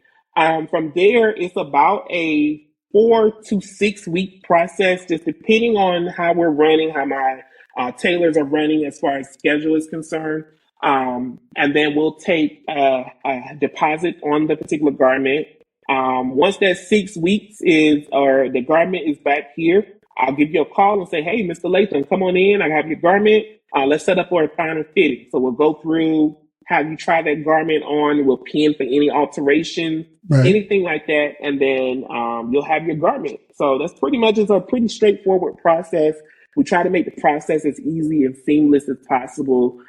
From there, it's about a 4 to 6 week process, just depending on how we're running, how my tailors are running as far as schedule is concerned. And then we'll take a deposit on the particular garment. Once that 6 weeks or the garment is back here, I'll give you a call and say, hey, Mr. Latham, come on in. I have your garment. Let's set up for a final fitting. So we'll go through, have you try that garment on. We'll pin for any alterations, anything like that. And then you'll have your garment. So that's pretty much a pretty straightforward process. We try to make the process as easy and seamless as possible.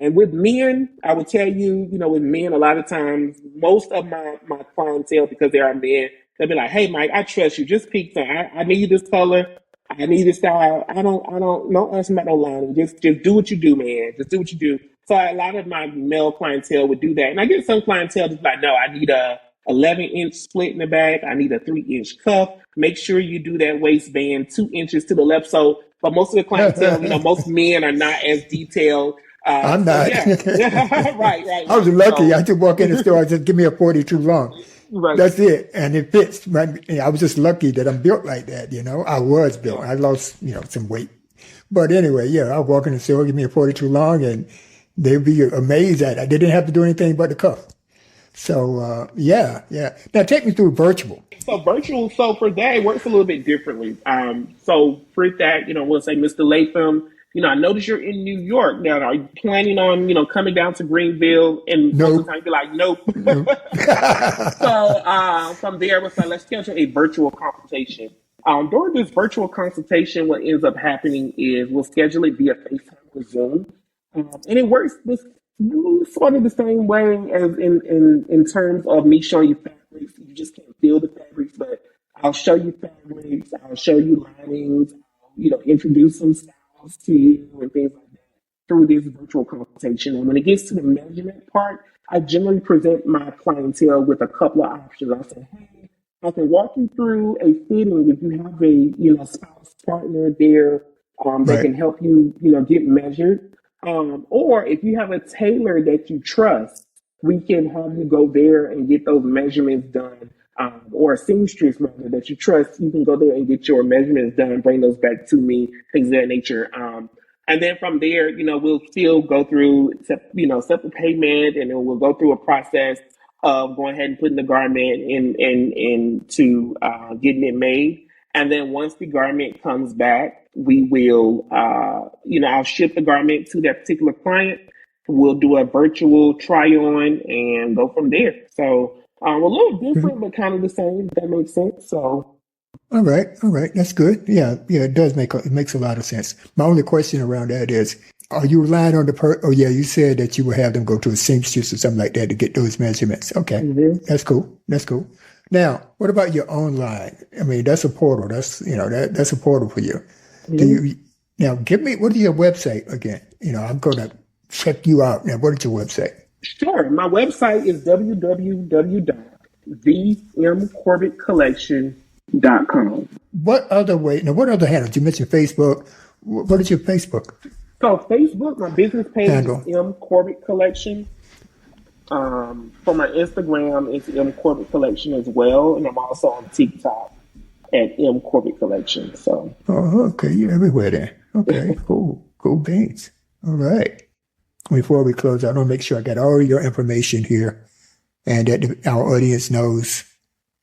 And with men, I would tell you, with men, a lot of times, most of my clientele, because they are men, they'll be like, hey, Mike, I trust you. Just pick something. I need this color. I need this style. I don't ask about no lining. Just do what you do, man. Just do what you do. So a lot of my male clientele would do that. And I get some clientele that's like, no, I need a 11-inch split in the back. I need a 3-inch cuff. Make sure you do that waistband 2 inches to the left. So, but most of the clientele, most men are not as detailed. I'm not. Yeah. Right. I was lucky. I just walk in the store. I just give me a 40 too long. Right. That's it. And it fits. I was just lucky that I'm built like that, I was built. I lost, some weight. But anyway, yeah, I walk in the store, give me a 42 long, and they'd be amazed at it. I didn't have to do anything but the cuff. So, yeah. Now take me through virtual. So for that, it works a little bit differently. So for that, we'll say, Mr. Latham, I noticed you're in New York now. Are you planning on, coming down to Greenville? And most of the time, you're like, nope. So from there, we'll say, let's schedule a virtual consultation. During this virtual consultation, what ends up happening is we'll schedule it via FaceTime or Zoom. And it works this sort of the same way as in terms of me showing you fabrics. You just can't feel the fabrics, but I'll show you fabrics. I'll show you linings. Introduce some styles to you and things like that through this virtual consultation. And when it gets to the measurement part, I generally present my clientele with a couple of options. I say, hey, I can walk you through a fitting if you have a spouse partner there that can help you get measured. Or if you have a tailor that you trust, we can have you go there and get those measurements done. Or a seamstress rather that you trust, you can go there and get your measurements done, bring those back to me, things of that nature. And then from there, we'll still go through, set the payment, and then we'll go through a process of going ahead and putting the garment into getting it made. And then once the garment comes back, we will, I'll ship the garment to that particular client. We'll do a virtual try on and go from there. So a little different, but kind of the same, if that makes sense. So. All right. That's good. Yeah, it does it makes a lot of sense. My only question around that is, are you relying on you said that you would have them go to a seamstress or something like that to get those measurements. Okay. Mm-hmm. That's cool. Now, what about your online? I mean, that's a portal. That's, that's a portal for you. Mm-hmm. Now give me, what is your website again? I'm going to check you out. Now, what is your website? Sure. My website is www.themcorbettcollection.com. What other handles? You mentioned Facebook. What is your Facebook? So Facebook, my business page is M Corbett Collection. For my Instagram, it's M Corbett Collection as well. And I'm also on TikTok at M Corbett Collection. So. Oh, okay. You're everywhere then. Okay, cool. Cool beans. All right. Before we close, I want to make sure I got all your information here and that our audience knows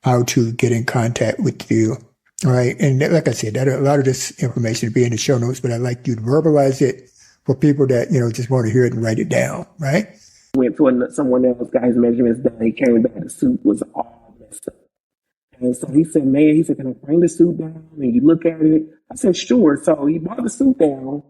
how to get in contact with you. All right. And like I said, a lot of this information will be in the show notes, but I'd like you to verbalize it for people that, just want to hear it and write it down. Right. Went to someone else, got his measurements done. He came back, the suit was all messed up. And so he said, can I bring the suit down? And you look at it. I said, sure. So he brought the suit down.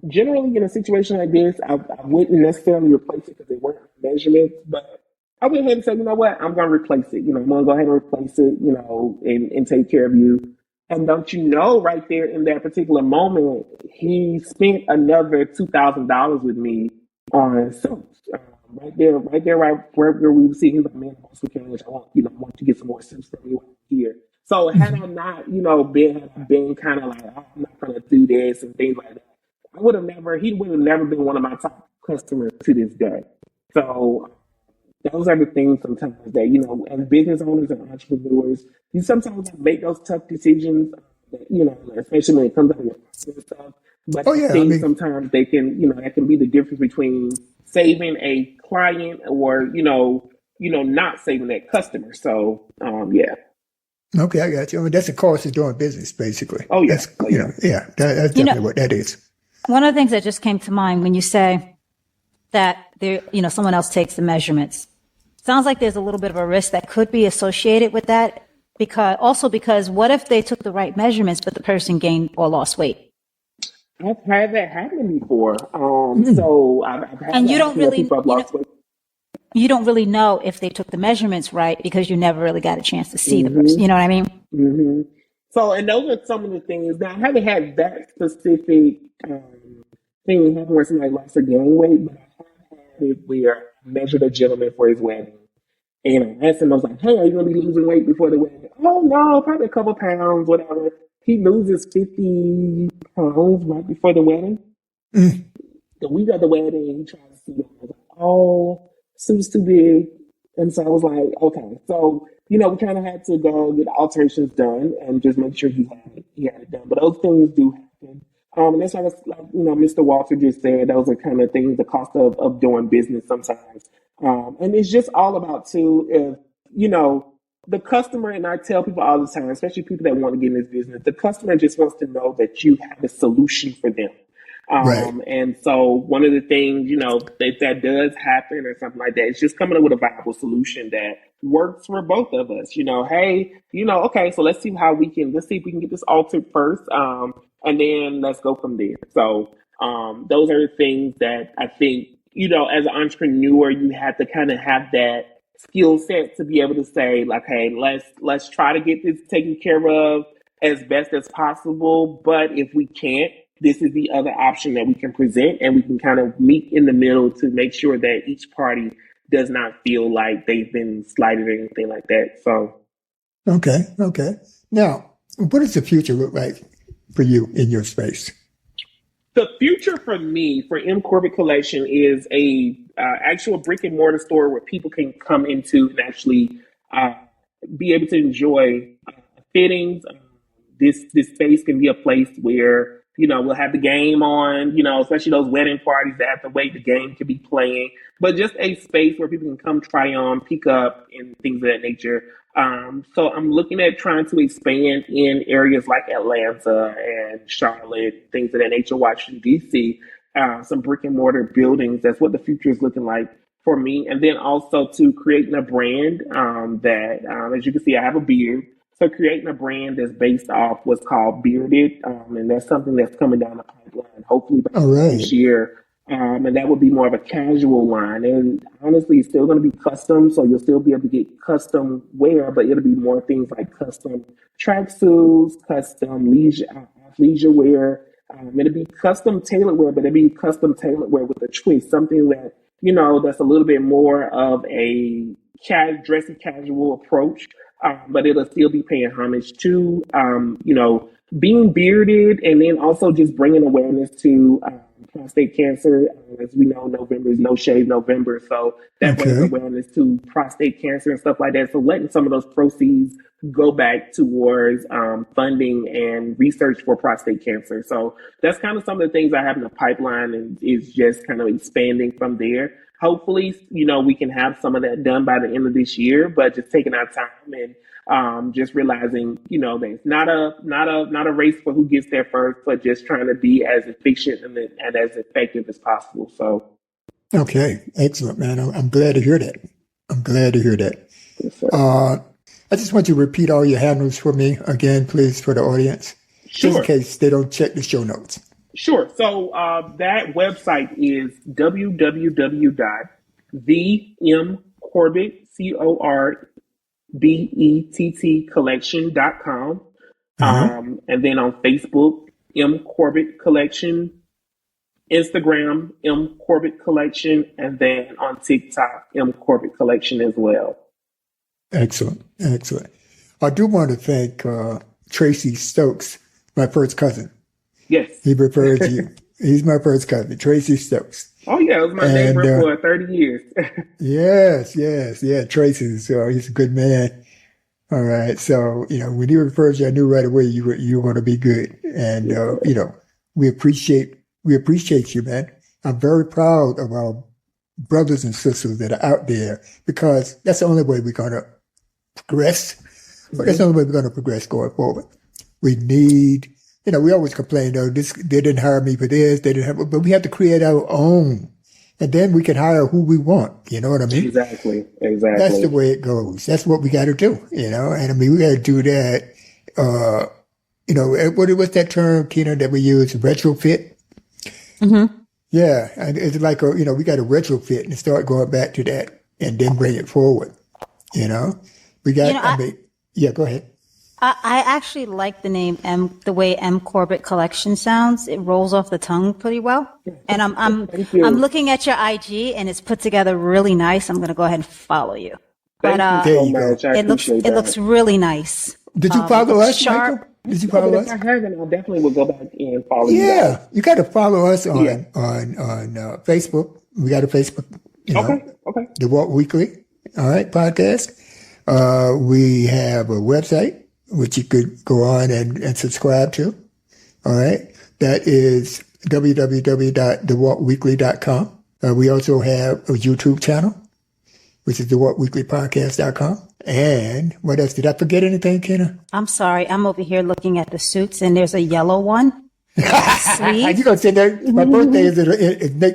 Generally, in a situation like this, I wouldn't necessarily replace it because they weren't measurements, but I went ahead and said, you know what, I'm going to replace it. I'm going to go ahead and replace it, and take care of you. And don't you know, right there in that particular moment, he spent another $2,000 with me on suits. Right where we were seeing, he's like, man, I want to get some more suits from you here. So had I not, been kind of like, oh, I'm not going to do this and things like that, he would have never been one of my top customers to this day. So those are the things sometimes that, as business owners and entrepreneurs, you sometimes make those tough decisions, especially when it comes to your stuff. But sometimes they can, that can be the difference between saving a client or, not saving that customer. So, yeah. Okay, I got you. I mean, that's the cost of doing business, basically. Oh, yeah. That's, that's definitely what that is. One of the things that just came to mind when you say that there, someone else takes the measurements. Sounds like there's a little bit of a risk that could be associated with that because what if they took the right measurements, but the person gained or lost weight? I've had that happen before. So I've had and you don't really, you don't really know if they took the measurements right because you never really got a chance to see the person. You know what I mean? Mm-hmm. So, and those are some of the things. Now, I haven't had that specific thing happen where somebody lost or gained weight, but I have had it where I measured a gentleman for his wedding. And I asked him, I was like, hey, are you going to be losing weight before the wedding? Oh, no, probably a couple pounds, whatever. He loses 50 pounds right before the wedding. The week of the wedding, he tries to see me. I was like, oh, suit's too big. And so I was like, okay. So, we kind of had to go get the alterations done and just make sure he had it done. But those things do happen. And that's why, Mr. Walter just said, those are kind of things, the cost of doing business sometimes. And it's just all about, too, if, the customer, and I tell people all the time, especially people that want to get in this business, the customer just wants to know that you have a solution for them. Right. And so one of the things, if that does happen or something like that, it's just coming up with a viable solution that works for both of us. Hey, okay, so let's see if we can get this altered first. And then let's go from there. So, those are the things that I think, as an entrepreneur, you have to kind of have that skill set to be able to say, like, hey, let's try to get this taken care of as best as possible. But if we can't, this is the other option that we can present, and we can kind of meet in the middle to make sure that each party does not feel like they've been slighted or anything like that. So, okay. Now, what does the future look like for you in your space? The future for me, for M Corbett Collection, is a actual brick and mortar store where people can come into and actually be able to enjoy fittings. This space can be a place where, we'll have the game on, especially those wedding parties that have to wait, the game can be playing, but just a space where people can come try on, pick up, and things of that nature. So I'm looking at trying to expand in areas like Atlanta and Charlotte, things of that nature, Washington, D.C., some brick and mortar buildings. That's what the future is looking like for me. And then also to creating a brand that, as you can see, I have a beard. So creating a brand that's based off what's called Bearded, and that's something that's coming down the pipeline, hopefully by this year. And that would be more of a casual line. And honestly, it's still going to be custom, so you'll still be able to get custom wear, but it'll be more things like custom tracksuits, custom leisure wear. It'll be custom tailored wear, but it'll be custom tailored wear with a twist, something that, that's a little bit more of a dressy casual approach. But it'll still be paying homage to, being bearded, and then also just bringing awareness to prostate cancer. As we know, November is No Shave November, so that brings awareness to prostate cancer and stuff like that. So letting some of those proceeds go back towards funding and research for prostate cancer. So that's kind of some of the things I have in the pipeline, and is just kind of expanding from there. Hopefully, we can have some of that done by the end of this year, but just taking our time and just realizing, that it's not a race for who gets there first, but just trying to be as efficient and as effective as possible. So, okay, excellent, man. I'm glad to hear that. Yes, I just want you to repeat all your handles for me again, please, for the audience, sure, just in case they don't check the show notes. Sure. So that website is www.themcorbett, and then on Facebook, M Corbett Collection, Instagram, M Corbett Collection, and then on TikTok, M Corbett Collection as well. Excellent. I do want to thank Tracy Stokes, my first cousin. Yes. He referred to you. He's my first cousin, Tracy Stokes. Oh, yeah. It was my neighbor for 30 years. Yes. Yeah, Tracy. So he's a good man. All right. So, when he referred to you, I knew right away you were going to be good. And, we appreciate you, man. I'm very proud of our brothers and sisters that are out there, because that's the only way we're going to progress. That's the only way we're going to progress going forward. We need, we always complain, they didn't hire me for this, but we have to create our own. And then we can hire who we want. You know what I mean? Exactly. That's the way it goes. That's what we got to do, and I mean, we got to do that. What's that term, Keena, that we use? Retrofit? Mm-hmm. Yeah. And it's like, we got to retrofit and start going back to that and then bring it forward. We got, yeah, go ahead. I actually like the name the way M Corbett Collection sounds. It rolls off the tongue pretty well. And I'm looking at your IG, and it's put together really nice. I'm going to go ahead and follow you. Thank you so much. It looks really nice. Did you follow us, Michael? Did you follow us? If I haven't, I definitely will go back and follow you. Yeah, you got to follow us on Facebook. We got a Facebook. Okay. The Walt Weekly. All right, podcast. We have a website, which you could go on and subscribe to. All right. That is www.thewaltweekly.com. We also have a YouTube channel, which is thewaltweeklypodcast.com. And what else? Did I forget anything, Kena? I'm sorry. I'm over here looking at the suits, and there's a yellow one. You gonna say that my birthday is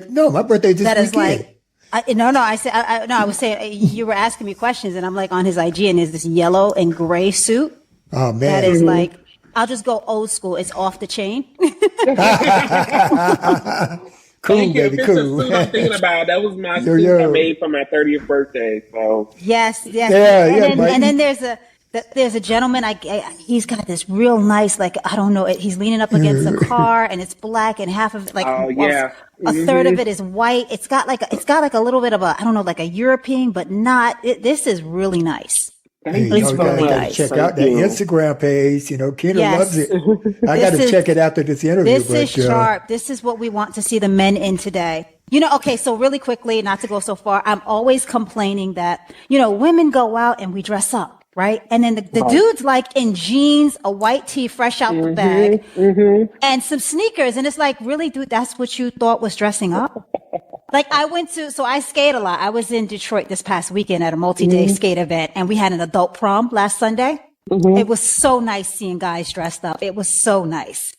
no, my birthday is this That is weekend. I was saying you were asking me questions, and I'm like on his IG, and there's this yellow and gray suit. Oh man, that is like, I'll just go old school. It's off the chain. Cool, baby, cool. Suit I'm thinking about. That was my suit I made for my 30th birthday. So yes. And then there's a gentleman. He's got this real nice, like, I don't know. He's leaning up against a car, and it's black, and half of it, like, a third of it is white. It's got like a little bit of a, I don't know, like a European, but not. This is really nice. It's really nice. Check out that Instagram page. Kena loves it. I got to check it after this interview. This is sharp. This is what we want to see the men in today. Okay, so really quickly, not to go so far, I'm always complaining that, women go out and we dress up, right? And then the dude's like in jeans, a white tee fresh out the bag, and some sneakers. And it's like, really, dude, that's what you thought was dressing up? Like I skate a lot. I was in Detroit this past weekend at a multi-day skate event, and we had an adult prom last Sunday. It was so nice seeing guys dressed up. It was so nice.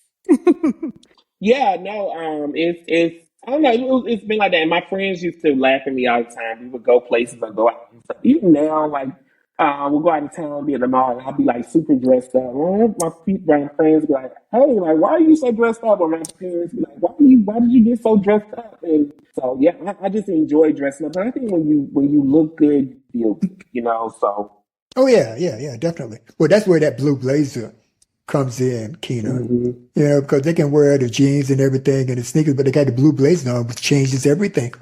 Yeah, no, it's I don't know. It's been like that. And my friends used to laugh at me all the time. We would go places or go out and stuff. Even now, like, we'll go out of town, be at the mall, and I'll be like super dressed up. My friends be like, "Hey, like, why are you so dressed up?" Or my parents be like, "Why did you get so dressed up?" And so, yeah, I just enjoy dressing up. And I think when you look good, you feel, so. Oh yeah, definitely. Well, that's where that blue blazer comes in, Kena. Because they can wear the jeans and everything and the sneakers, but they got the blue blazer on, which changes everything.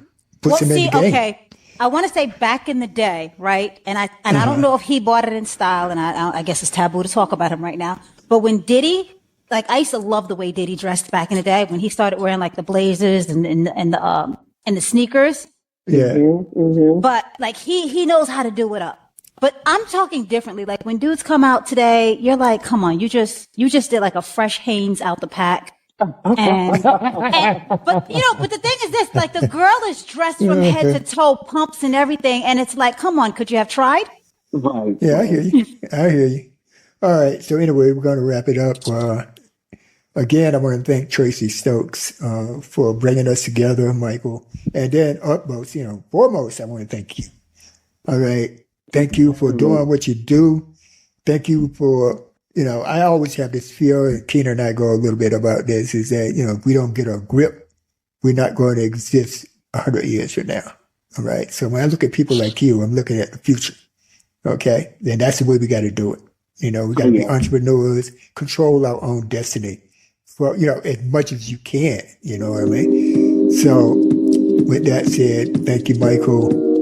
Puts them in the game. Okay. I want to say back in the day, right? And I don't know if he bought it in style, and I guess it's taboo to talk about him right now. But when Diddy, like, I used to love the way Diddy dressed back in the day when he started wearing like the blazers and the sneakers. Yeah. But like he knows how to do it up. But I'm talking differently. Like when dudes come out today, you're like, come on, you just did like a fresh Hanes out the pack. But the thing is this, like the girl is dressed from head to toe, pumps and everything. And it's like, come on, could you have tried? Right. Yeah, I hear you. All right. So anyway, we're going to wrap it up. Again, I want to thank Tracy Stokes, for bringing us together, Michael. And then foremost, I want to thank you. All right. Thank you for doing what you do. Thank you for, I always have this fear, and Keena and I go a little bit about this, is that, if we don't get a grip, we're not going to exist 100 years from now. All right. So when I look at people like you, I'm looking at the future. Okay. Then that's the way we got to do it. We got to be entrepreneurs, control our own destiny for, as much as you can. You know what I mean? So with that said, thank you, Michael.